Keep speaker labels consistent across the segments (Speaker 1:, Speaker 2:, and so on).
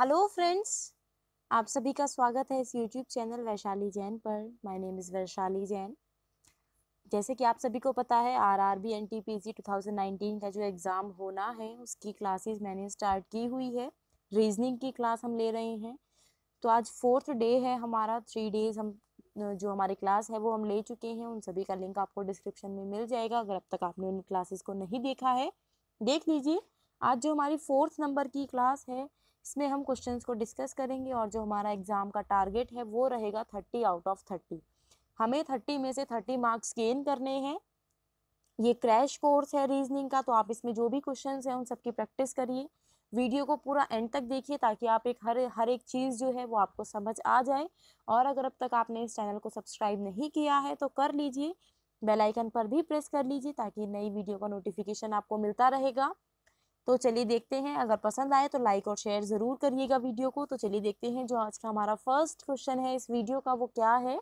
Speaker 1: Hello friends, आप सभी का स्वागत है इस यूट्यूब चैनल वैशाली जैन पर। My name is Vaishali Jain. जैसे कि आप सभी को पता है, आरआरबी एनटीपीसी 2019 का जो एग्ज़ाम होना है उसकी क्लासेस मैंने स्टार्ट की हुई है। रीजनिंग की क्लास हम ले रहे हैं। तो आज 4th डे है हमारा। 3 डेज हम जो हमारी क्लास है वो हम ले चुके हैं। उन सभी का लिंक आपको डिस्क्रिप्शन में मिल जाएगा। अगर अब तक आपने उन क्लासेस को नहीं देखा है, देख लीजिए। आज जो हमारी 4th नंबर की क्लास है, इसमें हम क्वेश्चंस को डिस्कस करेंगे और जो हमारा एग्जाम का टारगेट है वो रहेगा 30 आउट ऑफ 30। हमें 30 में से 30 मार्क्स गेन करने हैं। ये क्रैश कोर्स है रीजनिंग का, तो आप इसमें जो भी क्वेश्चंस हैं उन सबकी प्रैक्टिस करिए। वीडियो को पूरा एंड तक देखिए ताकि आप हर एक चीज़ जो है वो आपको समझ आ जाए। और अगर अब तक आपने इस चैनल को सब्सक्राइब नहीं किया है तो कर लीजिए। बेल आइकन पर भी प्रेस कर लीजिए ताकि नई वीडियो का नोटिफिकेशन आपको मिलता रहेगा। तो चलिए देखते हैं। अगर पसंद आए तो लाइक और शेयर ज़रूर करिएगा वीडियो को। तो चलिए देखते हैं जो आज का हमारा फर्स्ट क्वेश्चन है इस वीडियो का वो क्या है।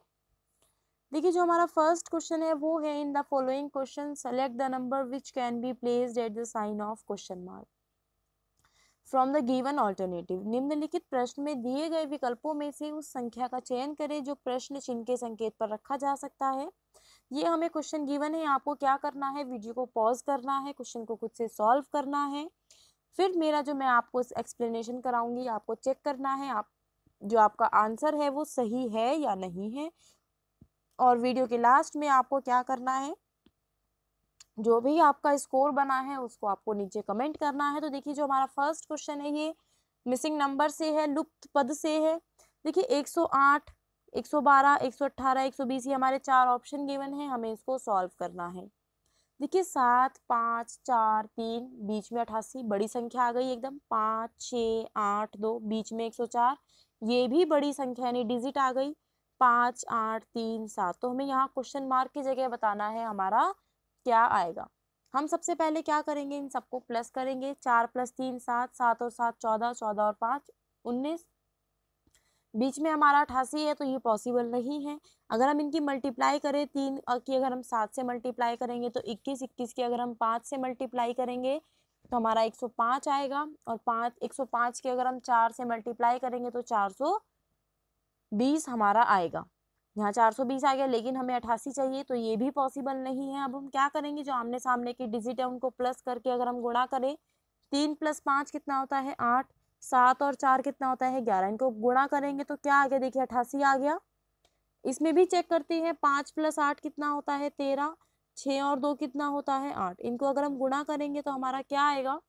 Speaker 1: देखिए, जो हमारा फर्स्ट क्वेश्चन है वो है, in the following question select the number which can be placed at the sign of question mark from the given alternative. निम्नलिखित प्रश्न में दिए गए विकल्पों में से उस संख्या का चयन करें जो प्रश्न चिन्ह के संकेत पर रखा जा सकता है। ये हमें क्वेश्चन गिवन है। आपको क्या करना है, वीडियो को पॉज करना है, क्वेश्चन को खुद से सॉल्व करना है। फिर मेरा जो मैं आपको एक्सप्लेनेशन कराऊंगी, आपको चेक करना है आप जो आपका आंसर है वो सही है या नहीं है। और वीडियो के लास्ट में आपको क्या करना है, जो भी आपका स्कोर बना है उसको आपको नीचे कमेंट करना है। तो देखिए, जो हमारा फर्स्ट क्वेश्चन है ये मिसिंग नंबर से है, लुप्त पद से है। देखिए 108, 112, 118, 120 ये हमारे 4 ऑप्शन गिवन है। हमें इसको सॉल्व करना है। देखिए 7, 5, 4, 3, बीच में 88, बड़ी संख्या आ गई एकदम। 5, 6, 8, 2, बीच में 104, ये भी बड़ी संख्या यानी डिजिट आ गई। 5, 8, 3, 7। तो हमें यहाँ क्वेश्चन मार्क की जगह बताना है हमारा क्या आएगा। हम सबसे पहले क्या करेंगे, इन सबको प्लस करेंगे। 4 + 3 7, 7 और 7 14, 14 और 5 19, बीच में हमारा 88 है तो ये पॉसिबल नहीं है। अगर हम इनकी मल्टीप्लाई करें, 3 की अगर हम 7 से मल्टीप्लाई करेंगे तो 21, 21 की अगर हम 5 से मल्टीप्लाई करेंगे तो हमारा 105 आएगा। और 105 की अगर हम 4 से मल्टीप्लाई करेंगे तो 420 हमारा आएगा। यहाँ 420 आ गया, लेकिन हमें 88 चाहिए तो ये भी पॉसिबल नहीं है। अब हम क्या करेंगे, जो आमने सामने की डिजिट है उनको प्लस करके अगर हम गुणा करें, 3 + 5 कितना होता है 8, 7 और 4 कितना होता है 11। इनको गुणा करेंगे तो क्या आ गया, देखिए 88 आ गया। इसमें भी चेक करते हैं, 5 + 8 कितना होता है 13, 6 और 2 कितना होता है 8। इनको अगर हम गुणा करेंगे तो हमारा क्या आएगा,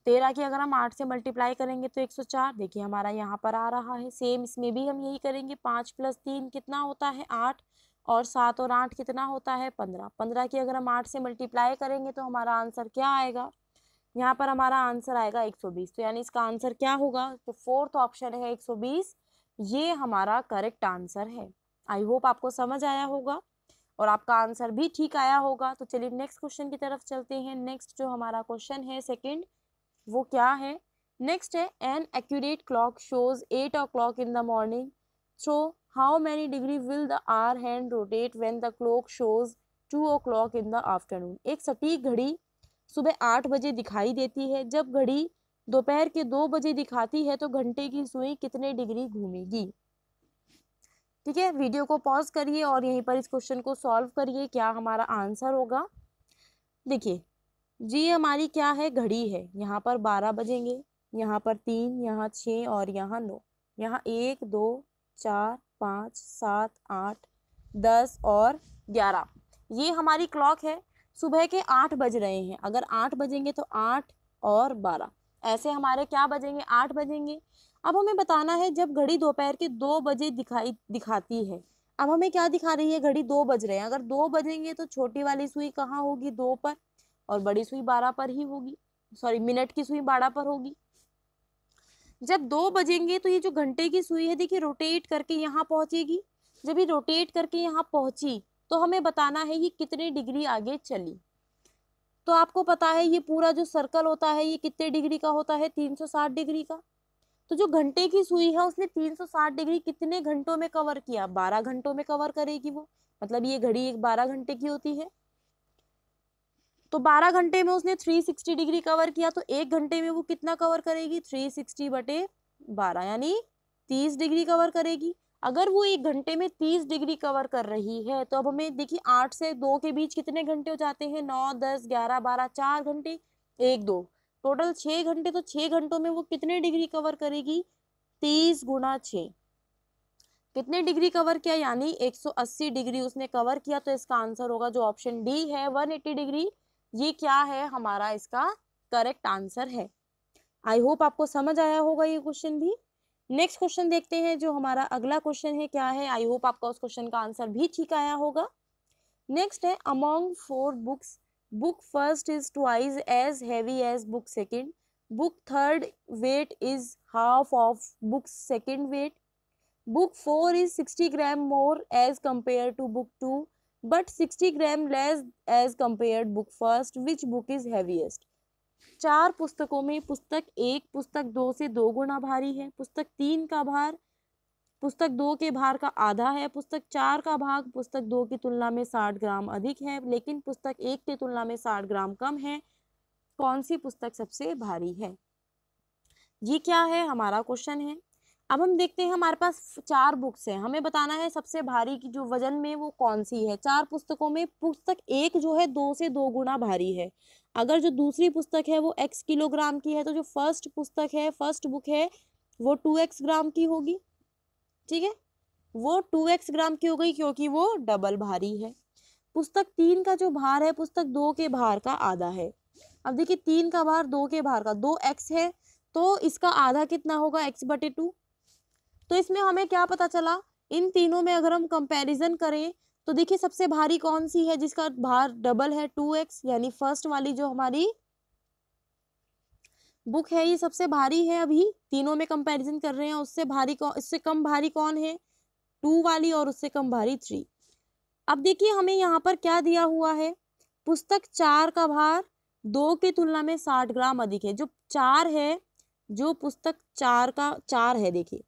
Speaker 1: 13 की अगर हम 8 से मल्टीप्लाई करेंगे तो 104। देखिए हमारा यहाँ पर आ रहा है। सेम इसमें भी हम यही करेंगे। 5 + 3 कितना होता है 8, और 7 और 8 कितना होता है 15। 15 की अगर हम 8 से मल्टीप्लाई करेंगे तो हमारा आंसर क्या आएगा, यहाँ पर हमारा आंसर आएगा 120। तो यानी इसका आंसर क्या होगा, तो 4th ऑप्शन है 120, ये हमारा करेक्ट आंसर है। आई होप आपको समझ आया होगा और आपका आंसर भी ठीक आया होगा। तो चलिए नेक्स्ट क्वेश्चन की तरफ चलते हैं। नेक्स्ट जो हमारा क्वेश्चन है सेकंड, वो क्या है। नेक्स्ट है, an accurate clock shows 8 o'clock in the morning, so how many degree will the hour hand rotate when the clock shows 2 o'clock in the afternoon. एक सटीक घड़ी सुबह 8 बजे दिखाई देती है। जब घड़ी दोपहर के 2 बजे दिखाती है तो घंटे की सुई कितने डिग्री घूमेगी। ठीक है, वीडियो को पॉज करिए और यहीं पर इस क्वेश्चन को सॉल्व करिए, क्या हमारा आंसर होगा। देखिए जी, हमारी क्या है, घड़ी है। यहाँ पर 12 बजेंगे, यहाँ पर 3, यहाँ 6 और यहाँ 9। यहाँ 1, 2, 4, 5, 7, 8, 10 और 11, ये हमारी क्लॉक है। सुबह के 8 बज रहे हैं। अगर 8 बजेंगे तो 8 और 12, ऐसे हमारे क्या बजेंगे, 8 बजेंगे। अब हमें बताना है, जब घड़ी दोपहर के 2 बजे दिखाती है। अब हमें क्या दिखा रही है, घड़ी 2 बज रहे हैं। अगर 2 बजेंगे तो छोटी वाली सुई कहाँ होगी, 2 पर, और बड़ी सुई 12 पर ही होगी। सॉरी, मिनट की सुई 12 पर होगी। जब 2 बजेंगे तो ये जो घंटे की सुई है, देखिए रोटेट करके यहाँ पहुंचेगी। जब ये रोटेट करके यहाँ पहुंची तो हमें बताना है ये कितने डिग्री आगे चली। तो आपको पता है ये पूरा जो सर्कल होता है ये कितने डिग्री का होता है, 360 डिग्री का। तो जो घंटे की सुई है उसने 360 डिग्री कितने घंटों में कवर किया, 12 घंटों में कवर करेगी वो। मतलब ये घड़ी एक 12 घंटे की होती है। तो 12 घंटे में उसने 360 डिग्री कवर किया, तो 1 घंटे में वो कितना कवर करेगी, 360/12 यानी 30 डिग्री कवर करेगी। अगर वो 1 घंटे में 30 डिग्री कवर कर रही है तो अब हमें देखिए 8 से 2 के बीच कितने घंटे हो जाते हैं, 9, 10, 11, 12, 4 घंटे, 1, 2, टोटल 6 घंटे। तो 6 घंटों में वो कितने डिग्री कवर करेगी, 30 गुणा 6, कितने डिग्री कवर किया, यानी 180 डिग्री उसने कवर किया। तो इसका आंसर होगा जो ऑप्शन डी है 180 डिग्री, ये क्या है हमारा इसका करेक्ट आंसर है। आई होप आपको समझ आया होगा ये क्वेश्चन भी। नेक्स्ट क्वेश्चन देखते हैं, जो हमारा अगला क्वेश्चन है क्या है, आई होप आपका उस क्वेश्चन का आंसर भी ठीक आया होगा। नेक्स्ट है, among 4 books, book first is twice as heavy as book second, book third weight is half of book second weight, book 4 is 60 gram more as compared to book 2 but 60 gram less as compared book first, which book is heaviest। 4 पुस्तकों में पुस्तक 1 पुस्तक 2 से 2 गुना भारी है, पुस्तक 3 का भार पुस्तक 2 के भार का आधा है, पुस्तक 4 का भाग पुस्तक 2 की तुलना में 60 ग्राम अधिक है, लेकिन पुस्तक 1 की तुलना में 60 ग्राम कम है। कौन सी पुस्तक सबसे भारी है, ये क्या है हमारा क्वेश्चन है। अब हम देखते हैं, हमारे पास 4 बुक्स हैं, हमें बताना है सबसे भारी की जो वजन में वो कौन सी है। 4 पुस्तकों में पुस्तक 1 जो है 2 से 2 गुना भारी है। अगर जो दूसरी पुस्तक है वो x किलोग्राम की है, तो जो फर्स्ट पुस्तक है, फर्स्ट बुक है, वो 2x ग्राम की होगी, ठीक है, वो 2x ग्राम की हो गई क्योंकि वो डबल भारी है। पुस्तक 3 का जो भार है पुस्तक 2 के भार का आधा है। अब देखिए 3 का भार 2 के भार का 2x है, तो इसका आधा कितना होगा, x/2। तो इसमें हमें क्या पता चला, इन तीनों में अगर हम कंपैरिजन करें तो देखिए सबसे भारी कौन सी है जिसका भार डबल है, 2x, यानी फर्स्ट वाली जो हमारी बुक है ये सबसे भारी है। अभी तीनों में कंपैरिजन कर रहे हैं, उससे भारी कौन, इससे कम भारी कौन है, 2 वाली, और उससे कम भारी 3। अब देखिए हमें यहाँ पर क्या दिया हुआ है, पुस्तक 4 का भार 2 की तुलना में 60 ग्राम अधिक है। जो 4 है, जो पुस्तक 4 का 4 है, देखिए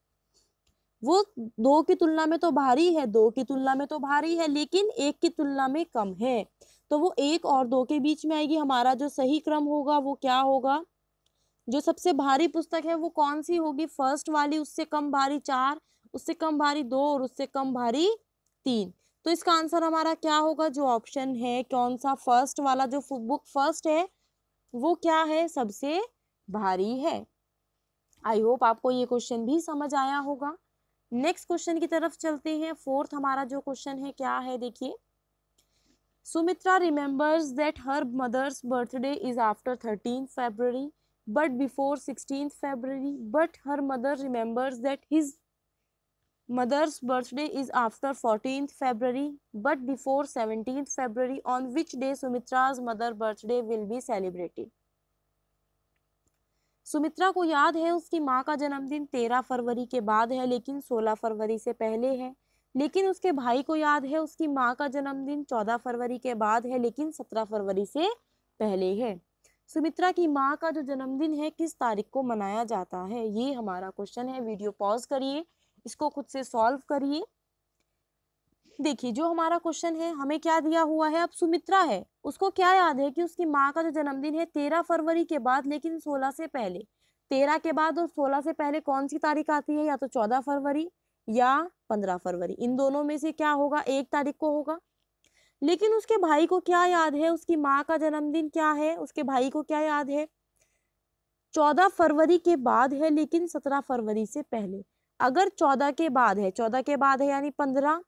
Speaker 1: वो 2 की तुलना में तो भारी है, 2 की तुलना में तो भारी है, लेकिन 1 की तुलना में कम है, तो वो 1 और 2 के बीच में आएगी। हमारा जो सही क्रम होगा वो क्या होगा, जो सबसे भारी पुस्तक है वो कौन सी होगी, फर्स्ट वाली, उससे कम भारी 4, उससे कम भारी 2 और उससे कम भारी 3। तो इसका आंसर हमारा क्या होगा, जो ऑप्शन है कौन सा, फर्स्ट वाला, जो बुक फर्स्ट है वो क्या है, सबसे भारी है। आई होप आपको ये क्वेश्चन भी समझ आया होगा। नेक्स्ट क्वेश्चन की तरफ चलते हैं। फोर्थ हमारा जो क्वेश्चन है क्या है, देखिए, Sumitra remembers that her mother's birthday is after 13th February but before 16th February, but her mother remembers that his mother's birthday is after 14th February but before 17th February, on which day Sumitra's mother birthday will be celebrated. Sumitra को याद है उसकी माँ का जन्मदिन 13 फरवरी के बाद है, लेकिन 16 फरवरी से पहले है। लेकिन उसके भाई को याद है उसकी माँ का जन्मदिन 14 फरवरी के बाद है, लेकिन 17 फरवरी से पहले है। सुमित्रा की माँ का जो जन्मदिन है किस तारीख को मनाया जाता है, ये हमारा क्वेश्चन है। वीडियो पॉज करिए, इसको खुद से सॉल्व करिए। देखिए जो हमारा क्वेश्चन है, हमें क्या दिया हुआ है, अब सुमित्रा है, उसको क्या याद है कि उसकी माँ का जो जन्मदिन है 13 फरवरी के बाद, लेकिन 16 से पहले। 13 के बाद और 16 से पहले कौन सी तारीख आती है, या तो 14 फरवरी या 15 फरवरी, इन दोनों में से क्या होगा, 1 तारीख को होगा। लेकिन उसके भाई को क्या याद है, उसकी माँ का जन्मदिन क्या है, उसके भाई को क्या याद है, 14 फरवरी के बाद है, लेकिन 17 फरवरी से पहले। अगर 14 के बाद है, 14 के बाद है यानी 15,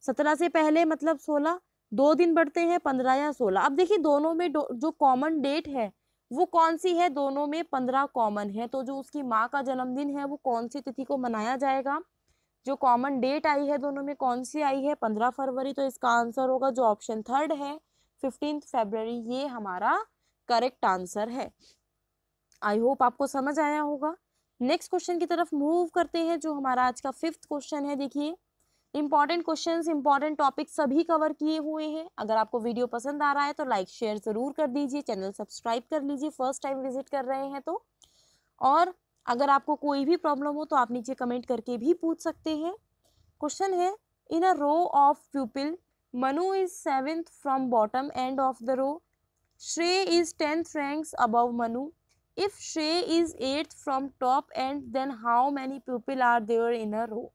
Speaker 1: 17 से पहले मतलब 16, 2 दिन बढ़ते हैं 15 या 16। अब देखिए दोनों में जो कॉमन डेट है वो कौन सी है, दोनों में 15 कॉमन है, तो जो उसकी माँ का जन्मदिन है वो कौन सी तिथि को मनाया जाएगा, जो कॉमन डेट आई है दोनों में कौन सी आई है, 15 फरवरी। तो इसका आंसर होगा जो ऑप्शन थर्ड है, 15th February, ये हमारा करेक्ट आंसर है। आई होप आपको समझ आया होगा। नेक्स्ट क्वेश्चन की तरफ मूव करते हैं, जो हमारा आज का 5th क्वेश्चन है। देखिए इंपॉर्टेंट क्वेश्चंस, इंपॉर्टेंट टॉपिक सभी कवर किए हुए हैं। अगर आपको वीडियो पसंद आ रहा है तो लाइक शेयर जरूर कर दीजिए, चैनल सब्सक्राइब कर लीजिए फर्स्ट टाइम विजिट कर रहे हैं तो। और अगर आपको कोई भी प्रॉब्लम हो तो आप नीचे कमेंट करके भी पूछ सकते हैं। क्वेश्चन है, in a row of pupil Manu is 7th from bottom end of the row, Shrey is 10th ranks above Manu. If Shrey is 8th from top end, then how many people are there in a row?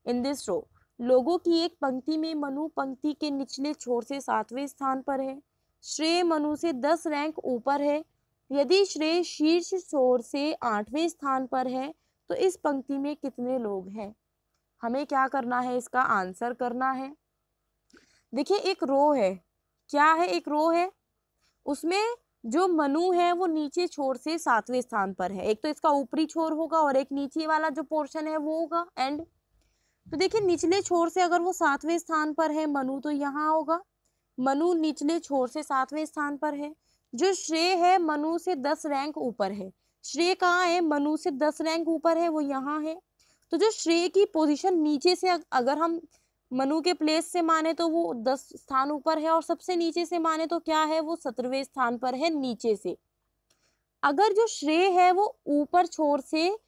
Speaker 1: In this row, लोगों की एक पंक्ति में मनु पंक्ति के निचले छोर से 7वें स्थान पर है। श्रेय मनु से 10 रैंक ऊपर है। यदि श्रेय शीर्ष छोर से 8वें स्थान पर है तो इस पंक्ति में कितने लोग हैं? हमें क्या करना है, इसका आंसर करना है। देखिए एक रो है, क्या है, एक रो है, उसमें जो मनु है वो नीचे छोर से 7वें स्थान पर है। एक तो इसका ऊपरी छोर होगा और एक नीचे वाला जो पोर्शन है वो होगा एंड। तो देखिए निचले छोर से अगर वो 7वें स्थान पर है मनु, तो यहाँ होगा मनु निचले छोर से 7वें स्थान पर है। जो श्रेय है मनु से 10 रैंक ऊपर है। श्रेय कहाँ है? मनु से 10 रैंक ऊपर है, वो यहाँ है। तो जो श्रेय की पोजीशन नीचे से अगर हम मनु के प्लेस से माने तो वो 10 स्थान ऊपर है, और सबसे नीचे से माने तो क्या है, वो 17वें स्थान पर है नीचे से। अगर जो श्रेय है वो ऊपर छोर से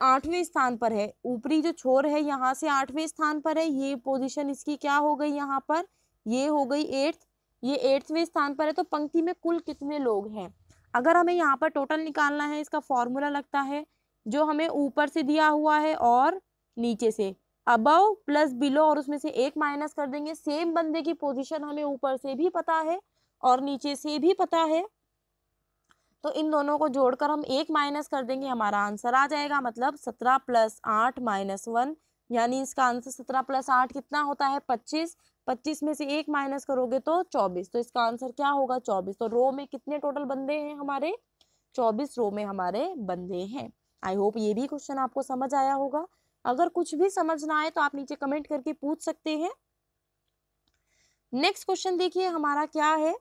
Speaker 1: 8वें स्थान पर है, ऊपरी जो छोर है यहाँ से 8वें स्थान पर है, ये पोजीशन इसकी क्या हो गई यहाँ पर, ये हो गई 8th, ये 8वें स्थान पर है। तो पंक्ति में कुल कितने लोग हैं? अगर हमें यहाँ पर टोटल निकालना है, इसका फॉर्मूला लगता है जो हमें ऊपर से दिया हुआ है और नीचे से, अबव प्लस बिलो, और उसमें से एक माइनस कर देंगे। सेम बंदे की पोजीशन हमें ऊपर से भी पता है और नीचे से भी पता है, तो इन दोनों को जोड़कर हम एक माइनस कर देंगे, हमारा आंसर आ जाएगा। मतलब 17 + 8 - 1, यानी इसका आंसर 17 + 8 कितना होता है? 25। 25 में से एक माइनस करोगे तो 24, तो इसका आंसर क्या होगा? 24। तो रो में कितने टोटल बंदे हैं हमारे? 24 रो में हमारे बंदे हैं। आई होप ये भी क्वेश्चन आपको समझ आया होगा। अगर कुछ भी समझ ना आए तो आप नीचे कमेंट करके पूछ सकते हैं। नेक्स्ट क्वेश्चन देखिए हमारा क्या है।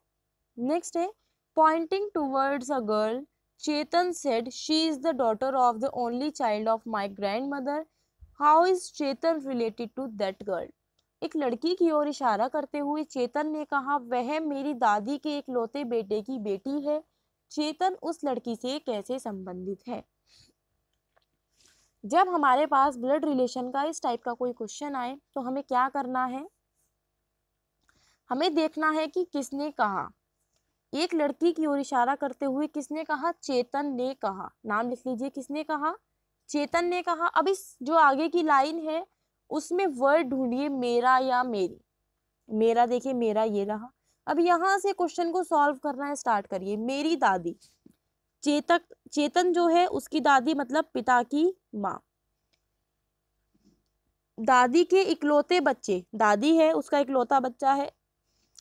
Speaker 1: नेक्स्ट है, pointing towards a girl, Chetan said she is the daughter of the only child of my grandmother. How is Chetan related to that girl? एक लड़की की ओर इशारा करते हुए चेतन ने कहा, वह मेरी दादी के इकलौते बेटे की बेटी है। चेतन उस लड़की से कैसे संबंधित है? जब हमारे पास ब्लड रिलेशन का इस टाइप का कोई क्वेश्चन आए तो हमें क्या करना है, हमें देखना है कि किसने कहा। एक लड़की की ओर इशारा करते हुए किसने कहा? चेतन ने कहा। नाम लिख लीजिए, किसने कहा? चेतन ने कहा। अब इस जो आगे की लाइन है उसमें वर्ड ढूंढिए, मेरा या मेरी। मेरा देखिए, मेरा ये रहा। अब यहाँ से क्वेश्चन को सॉल्व करना स्टार्ट करिए। मेरी दादी, चेतन जो है उसकी दादी मतलब पिता की माँ। दादी के इकलौते बच्चे, दादी है उसका इकलौता बच्चा है।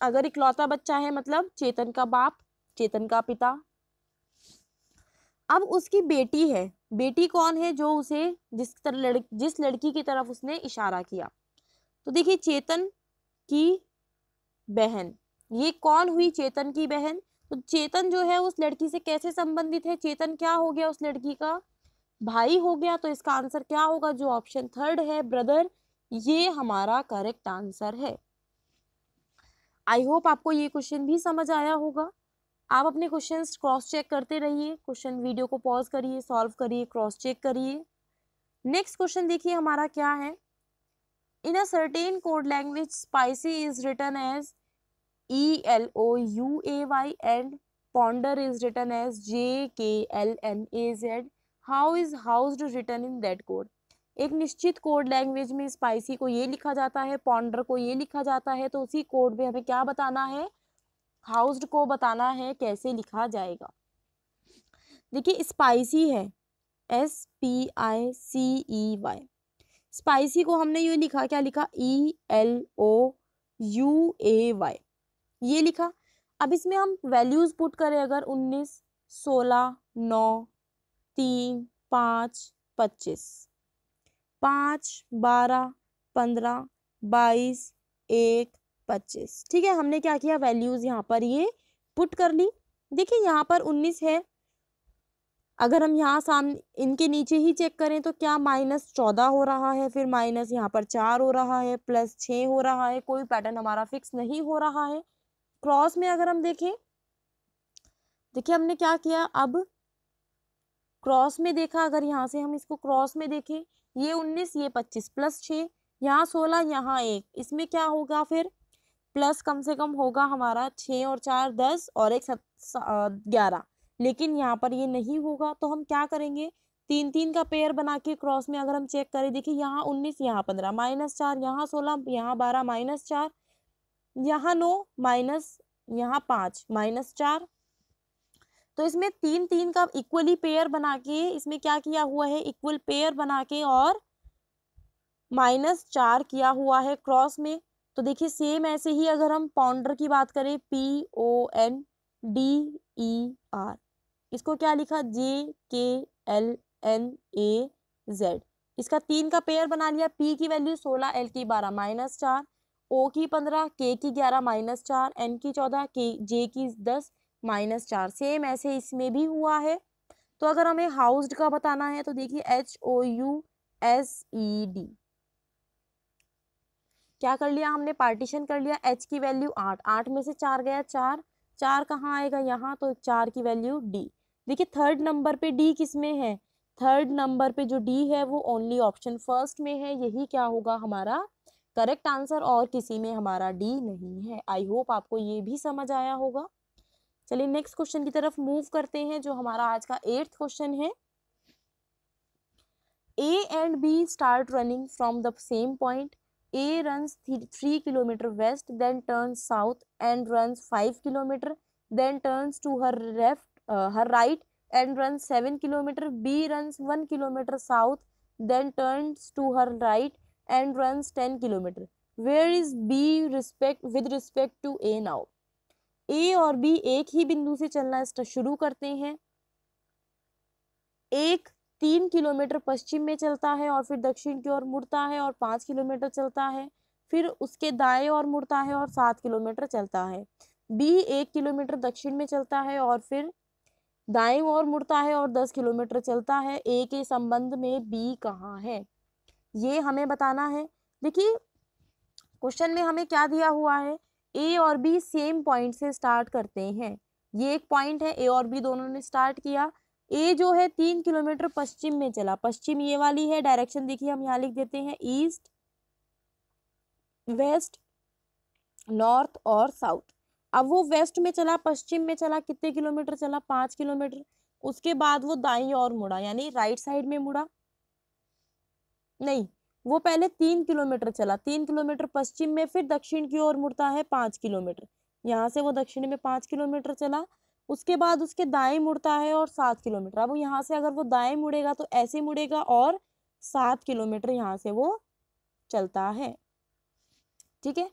Speaker 1: अगर इकलौता बच्चा है मतलब चेतन का बाप, चेतन का पिता। अब उसकी बेटी है। बेटी कौन है? जो उसे जिस लड़की की तरफ उसने इशारा किया। तो देखिए चेतन की बहन, ये कौन हुई? चेतन की बहन। तो चेतन जो है उस लड़की से कैसे संबंधित है? चेतन क्या हो गया? उस लड़की का भाई हो गया। तो इसका आंसर क्या होगा? जो ऑप्शन 3 है, ब्रदर, ये हमारा करेक्ट आंसर है। आई होप आपको ये क्वेश्चन भी समझ आया होगा। आप अपने क्वेश्चंस क्रॉस चेक करते रहिए। क्वेश्चन वीडियो को पॉज करिए, सॉल्व करिए, क्रॉस चेक करिए। नेक्स्ट क्वेश्चन देखिए हमारा क्या है। In a certain code language spicy is written as ELOUAY and ponder is written as JKLNAZ. How is housed written in that code? एक निश्चित कोड लैंग्वेज में स्पाइसी को ये लिखा जाता है, पॉन्डर को ये लिखा जाता है। तो उसी कोड में हमें क्या बताना है? हाउस्ड को बताना है कैसे लिखा जाएगा। देखिए स्पाइसी है SPICEY। स्पाइसी को हमने ये लिखा, क्या लिखा? ELOUAY, ये लिखा। अब इसमें हम वैल्यूज पुट करें, अगर 19, 16, 9, 3, 5, 25, 5, 12, 15, 22, 1, 25। ठीक है, हमने क्या किया? वैल्यूज यहाँ पर ये पुट कर ली। देखिए यहाँ पर 19 है। अगर हम यहाँ सामने इनके नीचे ही चेक करें तो क्या -14 हो रहा है, फिर माइनस यहाँ पर 4 हो रहा है, +6 हो रहा है। कोई पैटर्न हमारा फिक्स नहीं हो रहा है। क्रॉस में अगर हम देखें, देखिए हमने क्या किया, अब क्रॉस में देखा। अगर यहाँ से हम इसको क्रॉस में देखें, ये 19, ये 25, +6, यहाँ 16, यहाँ 1, इसमें क्या होगा? फिर प्लस कम से कम होगा हमारा 6 और 4 10 और 1 11, लेकिन यहाँ पर ये नहीं होगा। तो हम क्या करेंगे, 3 3 का पेयर बना के क्रॉस में अगर हम चेक करें, देखिए यहाँ 19 यहाँ 15 -4 यहाँ 16 यहाँ 12 -4 यहाँ 9 माइनस यहाँ 5 -4। तो इसमें 3 3 का इक्वली पेयर बना के इसमें क्या किया हुआ है, इक्वल पेयर बना के और -4 किया हुआ है क्रॉस में। तो देखिए सेम ऐसे ही अगर हम पाउंडर की बात करें, PONDER, इसको क्या लिखा, JKLNAZ, इसका 3 का पेयर बना लिया। P की वैल्यू 16, L की 12 -4, O की 15, K की 11 -4, N की 14, J की 10 -4। सेम ऐसे इसमें भी हुआ है। तो अगर हमें हाउस्ड का बताना है तो देखिए HOUSED, क्या कर लिया हमने, पार्टीशन कर लिया। H की वैल्यू 8, 8 में से 4 गया 4, 4 कहाँ आएगा यहाँ, तो 4 की वैल्यू D। देखिए थर्ड नंबर पे D किस में है, थर्ड नंबर पे जो D है वो ओनली ऑप्शन फर्स्ट में है, यही क्या होगा हमारा करेक्ट आंसर, और किसी में हमारा D नहीं है। आई होप आपको ये भी समझ आया होगा। चलिए नेक्स्ट क्वेश्चन की तरफ मूव करते हैं, जो हमारा आज का 8th क्वेश्चन है। A and B start running from the same point. A runs 3 km west, then turns south and runs 5 km, then turns to her right and runs 7 km. B runs 1 km south, then turns to her right and runs 10 km. Where is B with respect to A now? A और B एक ही बिंदु से चलना शुरू करते हैं। एक 3 kilometre पश्चिम में चलता है और फिर दक्षिण की ओर मुड़ता है और 5 किलोमीटर चलता है, फिर उसके दाएं ओर मुड़ता है और 7 किलोमीटर चलता है। B 1 किलोमीटर दक्षिण में चलता है और फिर दाएं ओर मुड़ता है और 10 किलोमीटर चलता है। A के संबंध में B कहाँ है, ये हमें बताना है। देखिए क्वेश्चन में हमें क्या दिया हुआ है, A और B सेम पॉइंट से स्टार्ट करते हैं। ये एक पॉइंट है, A और B दोनों ने स्टार्ट किया। A जो है 3 किलोमीटर पश्चिम में चला, पश्चिम ये वाली है डायरेक्शन, देखिए हम यहाँ लिख देते हैं ईस्ट, वेस्ट, नॉर्थ और साउथ। अब वो वेस्ट में चला, पश्चिम में चला, कितने किलोमीटर चला, 5 किलोमीटर। उसके बाद वो दाईं ओर मुड़ा, यानी राइट साइड में मुड़ा, नहीं वो पहले 3 किलोमीटर चला, 3 किलोमीटर पश्चिम में, फिर दक्षिण की ओर मुड़ता है 5 किलोमीटर। यहाँ से वो दक्षिण में 5 किलोमीटर चला, उसके बाद उसके दाएं मुड़ता है और 7 किलोमीटर। अब यहाँ से अगर वो दाएं मुड़ेगा तो ऐसे मुड़ेगा और 7 किलोमीटर यहाँ से वो चलता है। ठीक है,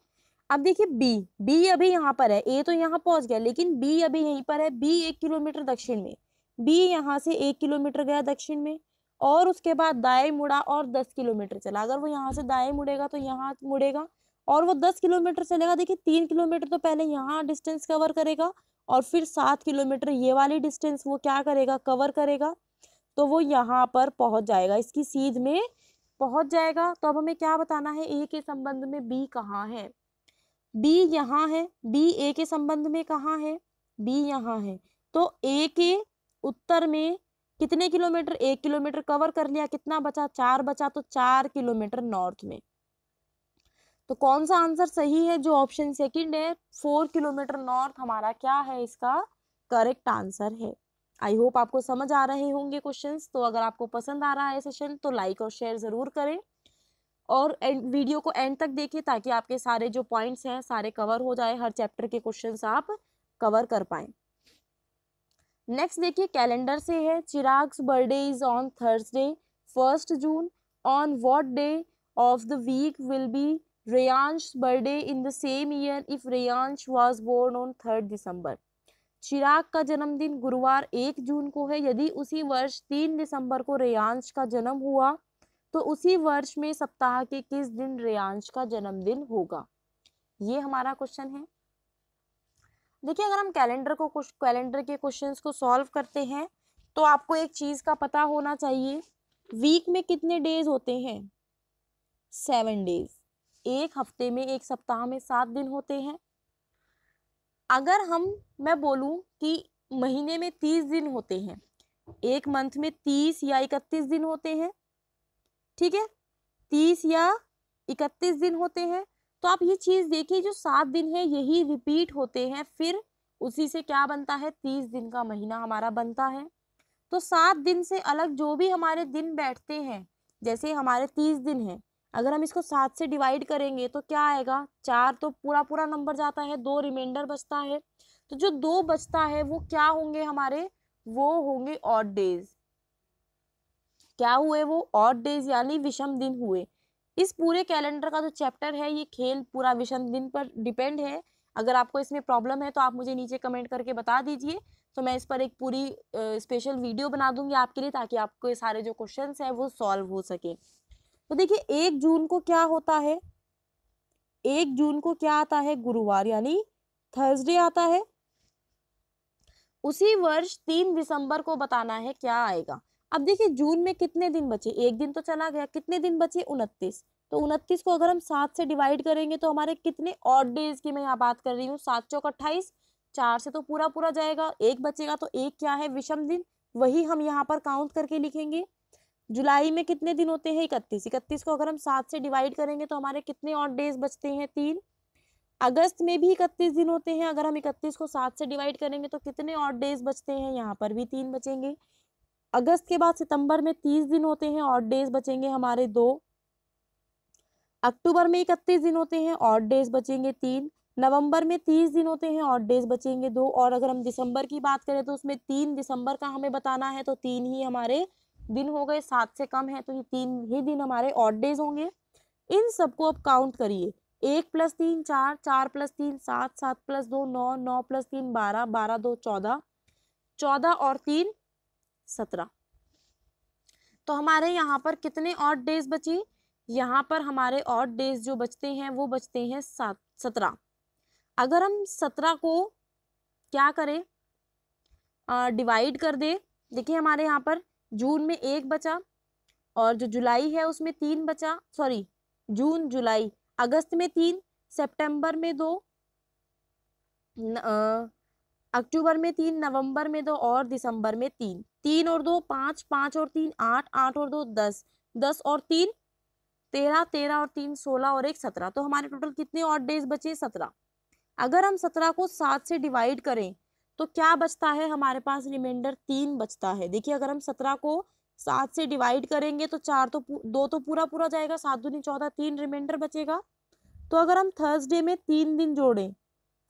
Speaker 1: अब देखिए बी अभी यहाँ पर है, ए तो यहाँ पहुंच गया लेकिन बी अभी यहीं पर है। बी 1 किलोमीटर दक्षिण में, बी यहाँ से 1 किलोमीटर गया दक्षिण में और उसके बाद दाएं मुड़ा और 10 किलोमीटर चला। अगर वो यहाँ से दाएं मुड़ेगा तो यहाँ मुड़ेगा और वो 10 किलोमीटर चलेगा। देखिए 3 किलोमीटर तो पहले यहाँ डिस्टेंस कवर करेगा और फिर 7 किलोमीटर ये वाली डिस्टेंस वो क्या करेगा, कवर करेगा। तो वो यहाँ पर पहुंच जाएगा, इसकी सीध में पहुंच जाएगा। तो अब हमें क्या बताना है, ए के संबंध में बी कहाँ है। बी यहाँ है, बी ए के संबंध में कहाँ है, बी यहाँ है। तो ए के उत्तर में कितने किलोमीटर, 1 किलोमीटर कवर कर लिया, कितना बचा, 4 बचा, तो 4 किलोमीटर नॉर्थ में। तो कौन सा आंसर सही है, जो ऑप्शन सेकंड है 4 किलोमीटर नॉर्थ हमारा क्या है, इसका करेक्ट आंसर है। आई होप आपको समझ आ रहे होंगे क्वेश्चंस। तो अगर आपको पसंद आ रहा है सेशन तो लाइक और शेयर जरूर करें और वीडियो को एंड तक देखिए ताकि आपके सारे जो पॉइंट्स हैं सारे कवर हो जाए, हर चैप्टर के क्वेश्चंस आप कवर कर पाए। नेक्स्ट देखिए कैलेंडर से है, Chirag's birthday is on Thursday 1 June. On what day of the week will be Reyansh birthday in the same year if Reyansh was born on 3 December. Chirag का जन्मदिन गुरुवार 1 जून को है, यदि उसी वर्ष 3 दिसंबर को रेयांश का जन्म हुआ तो उसी वर्ष में सप्ताह के किस दिन रेयांश का जन्मदिन होगा, ये हमारा क्वेश्चन है। देखिए अगर हम कैलेंडर के क्वेश्चंस को सॉल्व करते हैं तो आपको एक चीज का पता होना चाहिए, वीक में कितने डेज होते हैं, 7 डेज। एक हफ्ते में, एक सप्ताह में 7 दिन होते हैं। अगर मैं बोलूं कि महीने में 30 दिन होते हैं, एक मंथ में 30 या 31 दिन होते हैं, ठीक है, 30 या 31 दिन होते हैं, तो आप ये चीज देखिए, जो 7 दिन है यही रिपीट होते हैं, फिर उसी से क्या बनता है, 30 दिन का महीना हमारा बनता है। तो 7 दिन से अलग जो भी हमारे दिन बैठते हैं, जैसे हमारे 30 दिन है, अगर हम इसको 7 से डिवाइड करेंगे तो क्या आएगा, 4 तो पूरा पूरा नंबर जाता है, 2 रिमाइंडर बचता है। तो जो 2 बचता है वो क्या होंगे हमारे, वो होंगे ऑड डेज। क्या हुए, वो ऑड डेज यानी विषम दिन हुए। इस पूरे कैलेंडर का जो चैप्टर है ये खेल पूरा विषम दिन पर डिपेंड है। अगर आपको इसमें प्रॉब्लम है तो आप मुझे नीचे कमेंट करके बता दीजिए, तो मैं इस पर एक पूरी स्पेशल वीडियो बना दूंगी आपके लिए, ताकि आपको ये सारे जो क्वेश्चंस हैं वो सॉल्व हो सके। तो देखिए 1 जून को क्या होता है, 1 जून को क्या आता है, गुरुवार यानी थर्सडे आता है। उसी वर्ष 3 दिसंबर को बताना है क्या आएगा। अब देखिए जून में कितने दिन बचे, एक दिन तो चला गया, कितने दिन बचे, 29। तो 29 को अगर हम 7 से डिवाइड करेंगे तो हमारे कितने ऑड डेज की मैं यहाँ बात कर रही हूँ, 7 चौक 28, 4 से तो पूरा पूरा जाएगा, एक बचेगा, तो एक क्या है, विषम दिन, वही हम यहाँ पर काउंट करके लिखेंगे। जुलाई में कितने दिन होते हैं, 31, 31 को अगर हम 7 से डिवाइड करेंगे तो हमारे कितने ऑड डेज बचते हैं, 3। अगस्त में भी 31 दिन होते हैं, अगर हम 31 को 7 से डिवाइड करेंगे तो कितने ऑड डेज बचते हैं, यहाँ पर भी 3 बचेंगे। अगस्त के बाद सितंबर में 30 दिन होते हैं, ऑड डेज बचेंगे हमारे 2। अक्टूबर में 31 दिन होते हैं, ऑड डेज बचेंगे 3। नवंबर में 30 दिन होते हैं, ऑड डेज बचेंगे 2। और अगर हम दिसंबर की बात करें तो उसमें 3 दिसंबर का हमें बताना है, तो 3 ही हमारे दिन हो गए, 7 से कम है तो ये 3 ही दिन हमारे ऑड डेज होंगे। इन सबको अब काउंट करिए, 1 + 3 4, 4 + 3 7, 7 + 2 9, 9 + 3 12, 12 2 14, 14 और 3 17। तो हमारे यहाँ पर कितने ऑड डेज बचे, यहाँ पर हमारे ऑड डेज जो बचते हैं वो बचते हैं 17। अगर हम 17 को क्या करें, डिवाइड कर दे, देखिए हमारे यहाँ पर जून में 1 बचा, और जो जुलाई है उसमें 3 बचा, सॉरी जून जुलाई, अगस्त में 3, सितंबर में 2, अक्टूबर में 3, नवंबर में 2 और दिसंबर में 3। 3 और 2 5, 5 और 3 8, 8 और 2 10, 10 और 3 13, 13 और 3 16 और 1 17। तो हमारे टोटल कितने ऑड डेज बचे, 17। अगर हम 17 को 7 से डिवाइड करें तो क्या बचता है हमारे पास, रिमाइंडर 3 बचता है। देखिए अगर हम 17 को 7 से डिवाइड करेंगे तो 4 तो 2 तो पूरा पूरा जाएगा, 7 दूनी 14, 3 रिमाइंडर बचेगा। तो अगर हम थर्सडे में 3 दिन जोड़ें,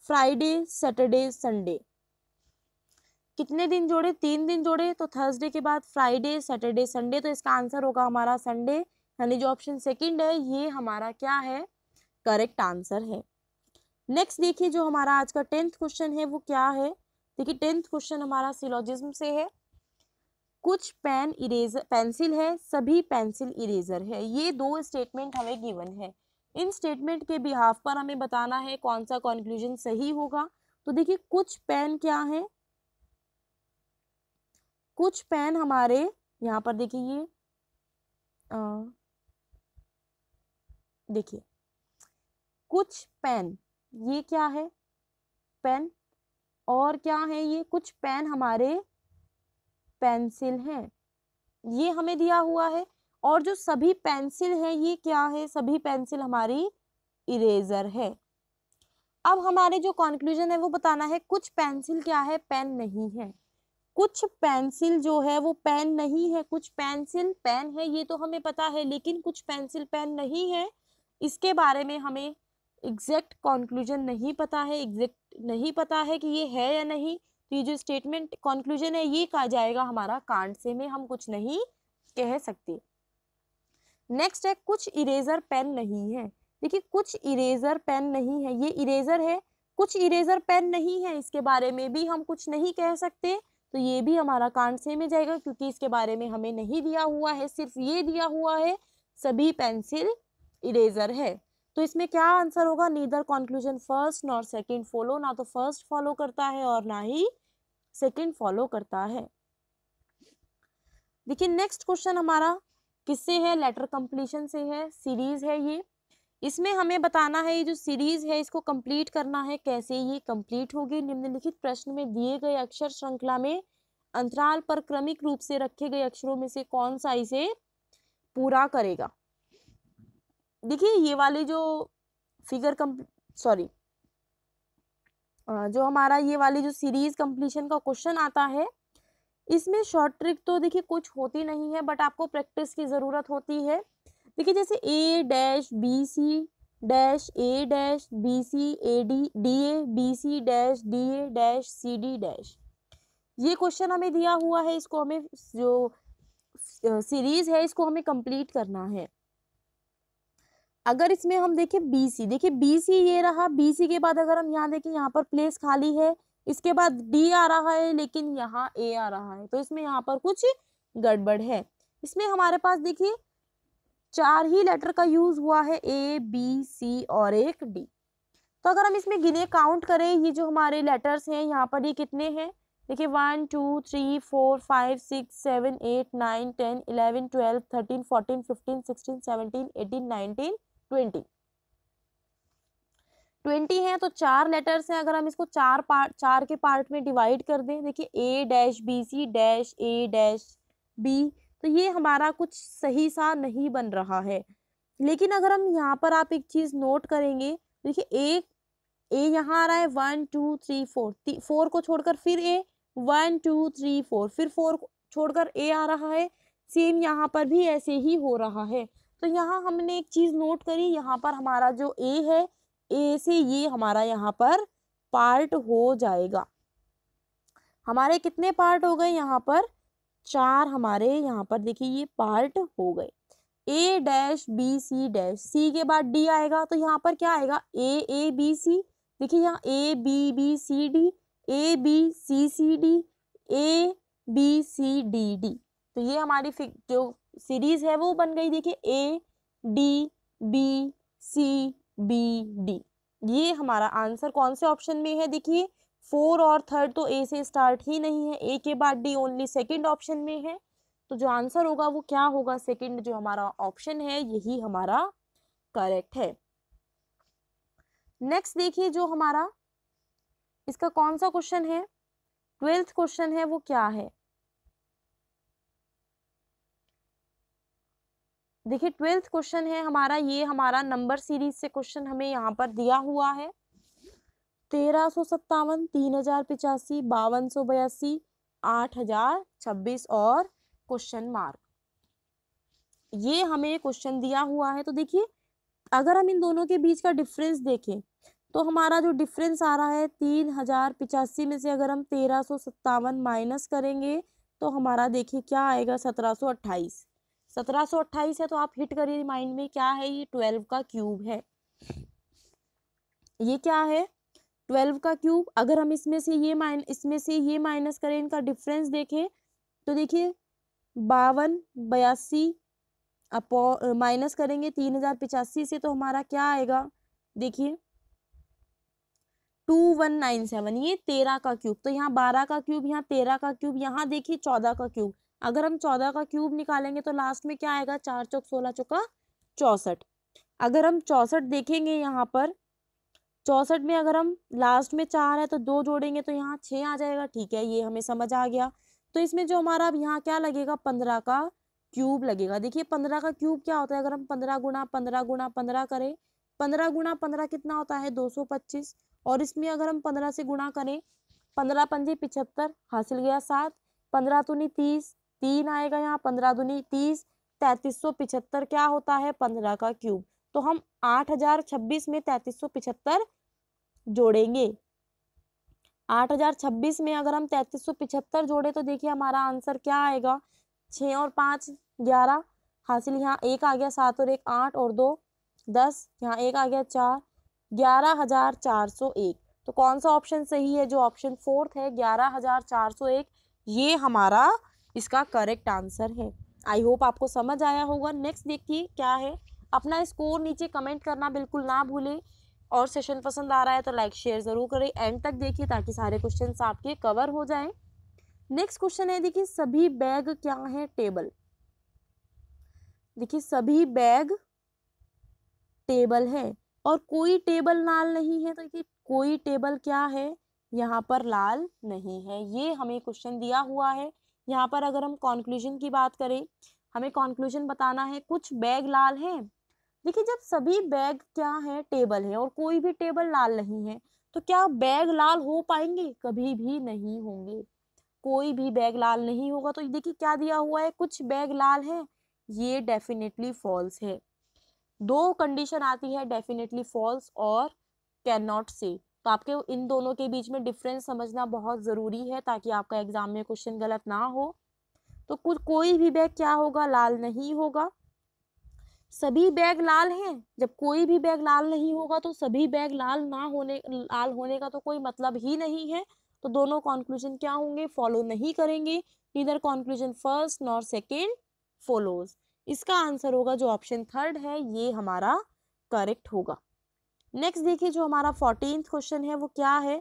Speaker 1: फ्राइडे सैटरडे संडे, कितने दिन जोड़े, 3 दिन जोड़े, तो थर्सडे के बाद फ्राइडे सैटरडे संडे, तो इसका आंसर होगा हमारा संडे, यानी जो ऑप्शन सेकंड है ये हमारा क्या है, करेक्ट आंसर है। नेक्स्ट देखिए जो हमारा आज का 10th क्वेश्चन है वो क्या है। देखिए 10th क्वेश्चन हमारा सिलोजिज्म से है। कुछ पेन इरेजर पेंसिल है, सभी पेंसिल इरेजर है, ये 2 स्टेटमेंट हमें गिवन है। इन स्टेटमेंट के बिहाफ पर हमें बताना है कौन सा कंक्लूजन सही होगा। तो देखिए कुछ पेन क्या है, कुछ पेन हमारे यहाँ पर देखिए ये देखिए कुछ पेन, ये क्या है, पेन, और क्या है ये, कुछ पेन हमारे पेंसिल हैं, ये हमें दिया हुआ है। और जो सभी पेंसिल है ये क्या है, सभी पेंसिल हमारी इरेजर है। अब हमारे जो कंक्लूजन है वो बताना है कुछ पेंसिल क्या है, पेन नहीं है। कुछ पेंसिल जो है वो पेन नहीं है, कुछ पेंसिल पेन है ये तो हमें पता है, लेकिन कुछ पेंसिल पेन नहीं है, इसके बारे में हमें एग्जैक्ट कंक्लूजन नहीं पता है, एग्जैक्ट नहीं पता है कि ये है या नहीं। तो ये जो स्टेटमेंट कंक्लूजन है ये कहा जाएगा हमारा कांट से, में हम कुछ नहीं कह सकते। नेक्स्ट है कुछ इरेजर पेन नहीं है। देखिए कुछ इरेजर पेन नहीं है, ये इरेजर है, कुछ इरेजर पेन नहीं है, इसके बारे में भी हम कुछ नहीं कह सकते। तो ये भी हमारा कांट से में जाएगा, क्योंकि इसके बारे में हमें नहीं दिया हुआ है, सिर्फ ये दिया हुआ है सभी पेंसिल इरेजर है। तो इसमें क्या आंसर होगा, neither conclusion first nor second follow, ना तो फर्स्ट फॉलो करता है और ना ही सेकंड फॉलो करता है। देखिए नेक्स्ट क्वेश्चन हमारा किससे है, लेटर कंप्लीशन से है, सीरीज है ये। इसमें हमें बताना है ये जो सीरीज है इसको कंप्लीट करना है, कैसे ये कंप्लीट होगी। निम्नलिखित प्रश्न में दिए गए अक्षर श्रृंखला में अंतराल पर क्रमिक रूप से रखे गए अक्षरों में से कौन सा इसे पूरा करेगा। देखिए ये वाली जो फिगर सॉरी जो हमारा ये वाली जो सीरीज कंप्लीशन का क्वेश्चन आता है, इसमें शॉर्ट ट्रिक तो देखिए कुछ होती नहीं है, बट आपको प्रैक्टिस की ज़रूरत होती है। देखिए जैसे A dash B C dash A dash B C A D D A B C dash D A dash C D dash, ये क्वेश्चन हमें दिया हुआ है, इसको हमें जो सीरीज है इसको हमें कंप्लीट करना है। अगर इसमें हम देखें बीसी, देखिए बीसी ये रहा, बीसी के बाद अगर हम यहाँ देखें, यहाँ पर प्लेस खाली है, इसके बाद डी आ रहा है लेकिन यहाँ ए आ रहा है, तो इसमें यहाँ पर कुछ गड़बड़ है। इसमें हमारे पास देखिए 4 ही लेटर का यूज हुआ है, ए बी सी और एक डी। तो अगर हम इसमें गिने काउंट करें, ये जो हमारे लेटर्स हैं यहाँ पर ये कितने हैं, देखिए 1 2 3 4 5 6 7 8 9 10 11 12 13 14 15 16 17 18 19 20 है। तो 4 लेटर्स हैं, अगर हम इसको 4 के पार्ट में डिवाइड कर दें, देखिए ए dash B C dash A dash B, तो ये हमारा कुछ सही सा नहीं बन रहा है। लेकिन अगर हम यहाँ पर आप एक चीज नोट करेंगे, देखिए ए यहाँ आ रहा है 1 2 3 4 को छोड़कर फिर ए 1 2 3 4, फिर 4 छोड़कर ए आ रहा है, सेम यहाँ पर भी ऐसे ही हो रहा है। तो यहाँ हमने एक चीज नोट करी, यहाँ पर हमारा जो ए है, ए से ये हमारा यहाँ पर पार्ट हो जाएगा। हमारे कितने पार्ट हो गए यहाँ पर, 4 हमारे यहाँ पर देखिए ये पार्ट हो गए। ए डैश बी सी डैश, सी के बाद डी आएगा, तो यहाँ पर क्या आएगा, ए बी सी, देखिए यहाँ A B C D, A B C D, A B C D D, तो ये हमारी जो सीरीज है वो बन गई। देखिए A D B C B D, ये हमारा आंसर कौन से ऑप्शन में है, देखिए 4 और 3 तो ए से स्टार्ट ही नहीं है, ए के बाद डी ओनली सेकंड ऑप्शन में है, तो जो आंसर होगा वो क्या होगा, सेकंड जो हमारा ऑप्शन है यही हमारा करेक्ट है। नेक्स्ट देखिए जो हमारा इसका कौन सा क्वेश्चन है, 12th क्वेश्चन है, वो क्या है, देखिए 12th क्वेश्चन है हमारा, ये हमारा नंबर सीरीज से क्वेश्चन हमें यहाँ पर दिया हुआ है, 1357, 3085, 5282, 8026 और क्वेश्चन मार्क, ये हमें क्वेश्चन दिया हुआ है। तो देखिए अगर हम इन दोनों के बीच का डिफरेंस देखें, तो हमारा जो डिफरेंस आ रहा है 3085 में से अगर हम 1357 माइनस करेंगे तो हमारा देखिए क्या आएगा, 1728। 1728 है, तो आप हिट करिए माइंड में, क्या है ये, 12 का क्यूब है। ये क्या है, 12 का क्यूब। अगर हम इसमें से ये माइनस करें, इनका डिफरेंस देखें, तो देखिए 52 82 माइनस करेंगे 3085 से, तो हमारा क्या आएगा, देखिए 2197, ये 13 का क्यूब। तो यहाँ 12 का क्यूब, यहाँ 13 का क्यूब, यहाँ देखिए 14 का क्यूब। अगर हम 14 का क्यूब निकालेंगे तो लास्ट में क्या आएगा, 4 चौक 16 चौका 64। अगर हम 64 देखेंगे, यहाँ पर 64 में अगर हम लास्ट में 4 है तो 2 जोड़ेंगे तो यहाँ 6 आ जाएगा। ठीक है, ये हमें समझ आ गया। तो इसमें जो हमारा अब यहाँ क्या लगेगा, 15 का क्यूब लगेगा। देखिए 15 का क्यूब क्या होता है, अगर हम 15 गुणा 15 गुणा 15 करें, 15 गुणा 15 कितना होता है, 225। और इसमें अगर हम 15 से गुणा करें, 15 पंजे 75, हासिल गया 7, 15 दूनी 30, 3 आएगा यहाँ, 15 दूनी 30, 3375 क्या होता है, 15 का क्यूब। तो हम 8026 में 3375 जोड़ेंगे। 8026 में अगर हम 3375 जोड़े तो देखिए हमारा आंसर क्या आएगा, 6 और 5 11, हासिल यहाँ 1 आ गया, 7 और 1 8 और 2 10, यहाँ 1 आ गया 4, 11401। तो कौन सा ऑप्शन सही है, जो ऑप्शन 4th है 11401, ये हमारा इसका करेक्ट आंसर है। आई होप आपको समझ आया होगा। नेक्स्ट देखिए क्या है, अपना स्कोर नीचे कमेंट करना बिल्कुल ना भूलें, और सेशन पसंद आ रहा है तो लाइक शेयर जरूर करें, एंड तक देखिए ताकि सारे क्वेश्चंस आपके कवर हो जाएं। नेक्स्ट क्वेश्चन है, देखिए सभी बैग क्या है, टेबल। देखिए सभी बैग टेबल है और कोई टेबल लाल नहीं है, तो देखिए कोई टेबल क्या है, यहाँ पर लाल नहीं है, ये हमें क्वेश्चन दिया हुआ है। यहाँ पर अगर हम कंक्लूजन की बात करें, हमें कंक्लूजन बताना है, कुछ बैग लाल हैं देखिए जब सभी बैग क्या है, टेबल है और कोई भी टेबल लाल नहीं है, तो क्या बैग लाल हो पाएंगे? कभी भी नहीं होंगे। कोई भी बैग लाल नहीं होगा। तो देखिए क्या दिया हुआ है, कुछ बैग लाल है, ये डेफिनेटली फॉल्स है। दो कंडीशन आती है, डेफिनेटली फॉल्स और कैन नॉट से। तो आपके इन दोनों के बीच में डिफरेंस समझना बहुत जरूरी है, ताकि आपका एग्जाम में क्वेश्चन गलत ना हो। तो कुछ कोई भी बैग क्या होगा, लाल नहीं होगा। सभी बैग लाल हैं, जब कोई भी बैग लाल नहीं होगा तो सभी बैग लाल होने का तो कोई मतलब ही नहीं है। तो दोनों कॉन्क्लूजन क्या होंगे, फॉलो नहीं करेंगे। Neither conclusion first nor second follows. इसका आंसर होगा जो ऑप्शन थर्ड है, ये हमारा करेक्ट होगा। नेक्स्ट देखिए जो हमारा 14th क्वेश्चन है वो क्या है।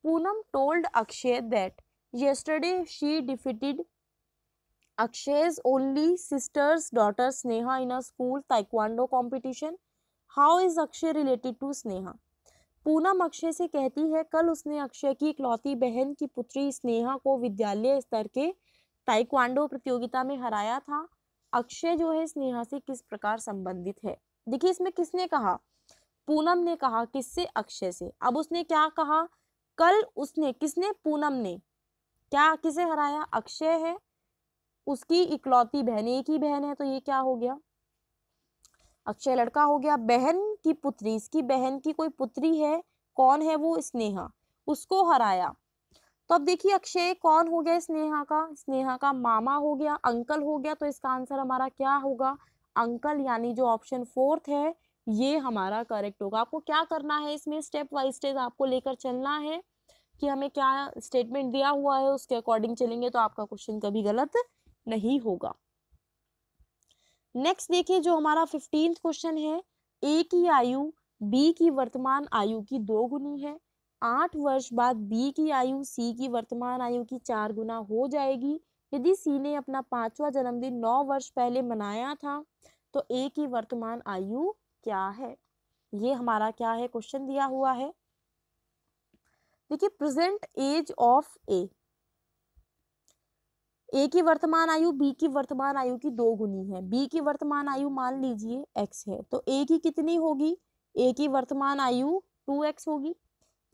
Speaker 1: Poonam told Akshay that yesterday she defeated Akshay's only sister's daughter Sneha in a school taekwondo competition. How is Akshay related to Sneha? Poonam Akshay से कहती है कल उसने अक्षय की इकलौती बहन की पुत्री स्नेहा को विद्यालय स्तर के ताइक्वांडो प्रतियोगिता में हराया था। अक्षय जो है स्नेहा से किस प्रकार संबंधित है? देखिए इसमें किसने कहा, पूनम ने कहा, किससे? अक्षय से। अब उसने क्या कहा, कल उसने, किसने? पूनम ने क्या, किसे हराया? अक्षय है, उसकी इकलौती बहन, एक ही बहन है तो ये क्या हो गया, अक्षय लड़का हो गया। बहन की पुत्री, इसकी बहन की कोई पुत्री है, कौन है वो? स्नेहा, उसको हराया। तो अब देखिए अक्षय कौन हो गया, स्नेहा का मामा हो गया, अंकल हो गया। तो इसका आंसर हमारा क्या होगा, अंकल, यानी जो ऑप्शन फोर्थ है ये हमारा करेक्ट होगा। आपको क्या करना है, इसमें स्टेप बाय स्टेप आपको लेकर चलना है कि हमें क्या स्टेटमेंट दिया हुआ है उसके अकॉर्डिंग चलेंगे तो आपका क्वेश्चन कभी गलत नहीं होगा। नेक्स्ट देखिए जो हमारा 15th क्वेश्चन है, ए की आयु बी की वर्तमान आयु की 2 गुनी है। 8 वर्ष बाद बी की आयु सी की वर्तमान आयु की 4 गुना हो जाएगी। यदि सी ने अपना 5वां जन्मदिन 9 वर्ष पहले मनाया था तो ए की वर्तमान आयु क्या है? ये हमारा क्या है, क्वेश्चन दिया हुआ है। देखिए प्रेजेंट एज ऑफ ए की वर्तमान आयु बी की वर्तमान आयु की 2 गुनी है। बी की वर्तमान आयु मान लीजिए x है, तो ए की कितनी होगी, ए की वर्तमान आयु 2x होगी।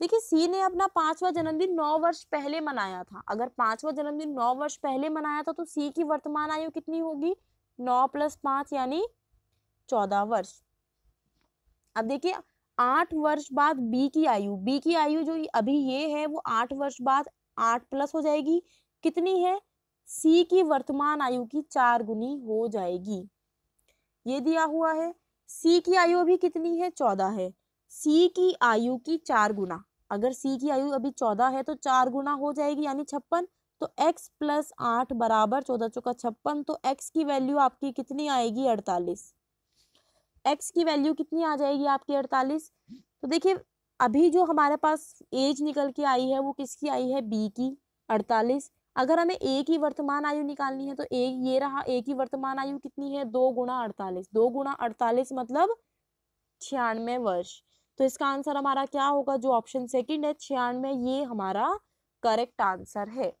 Speaker 1: देखिए सी ने अपना 5वां जन्मदिन 9 वर्ष पहले मनाया था। अगर 5वां जन्मदिन 9 वर्ष पहले मनाया था तो सी की वर्तमान आयु कितनी होगी, 9 + 5 यानी 14 वर्ष। अब देखिए 8 वर्ष बाद बी की आयु जो अभी ये है वो 8 वर्ष बाद 8 प्लस हो जाएगी, कितनी है, सी की वर्तमान आयु की 4 गुनी हो जाएगी। ये दिया हुआ है। सी की आयु अभी कितनी है, 14 है। सी की आयु की 4 गुना, अगर सी की आयु अभी 14 है तो 4 गुना हो जाएगी यानी 56। तो x + 8 = 14 चौका 56। तो x की वैल्यू आपकी कितनी आएगी, 48। x की वैल्यू कितनी आ जाएगी आपकी, 48। तो देखिए अभी जो हमारे पास एज निकल के आई है वो किसकी आई है, बी की, 48। अगर हमें ए की वर्तमान आयु निकालनी है तो ये रहा, ए की वर्तमान आयु कितनी है, 2 × 48। 2 × 48 मतलब 96 वर्ष। तो इसका आंसर हमारा क्या होगा, जो ऑप्शन सेकंड है 96, ये हमारा करेक्ट आंसर है।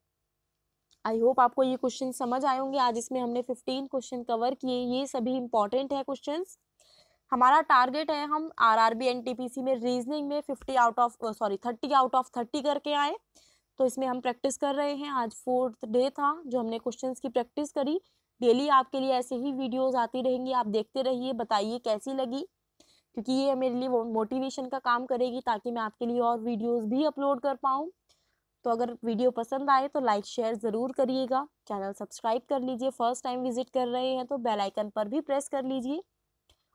Speaker 1: आई होप आपको ये क्वेश्चन समझ आए होंगे। आज इसमें हमने 15 क्वेश्चन कवर किए, ये सभी इंपॉर्टेंट है क्वेश्चंस। हमारा टारगेट है हम आरआरबी एनटीपीसी में रीजनिंग में 30 आउट ऑफ 30 करके आए। तो इसमें हम प्रैक्टिस कर रहे हैं। आज 4th डे था जो हमने क्वेश्चंस की प्रैक्टिस करी। डेली आपके लिए ऐसे ही वीडियोस आती रहेंगी, आप देखते रहिए, बताइए कैसी लगी, क्योंकि ये मेरे लिए मोटिवेशन का काम करेगी ताकि मैं आपके लिए और वीडियोस भी अपलोड कर पाऊँ। तो अगर वीडियो पसंद आए तो लाइक शेयर ज़रूर करिएगा, चैनल सब्सक्राइब कर लीजिए, फर्स्ट टाइम विजिट कर रहे हैं तो बेल आइकन पर भी प्रेस कर लीजिए।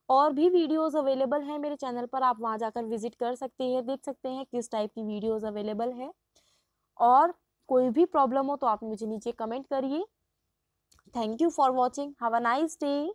Speaker 1: और भी वीडियोस अवेलेबल हैं मेरे चैनल पर, आप वहां जाकर विजिट कर सकते हैं, देख सकते हैं किस टाइप की वीडियोस अवेलेबल है। और कोई भी प्रॉब्लम हो तो आप मुझे नीचे कमेंट करिए। Thank you for watching, have a nice day.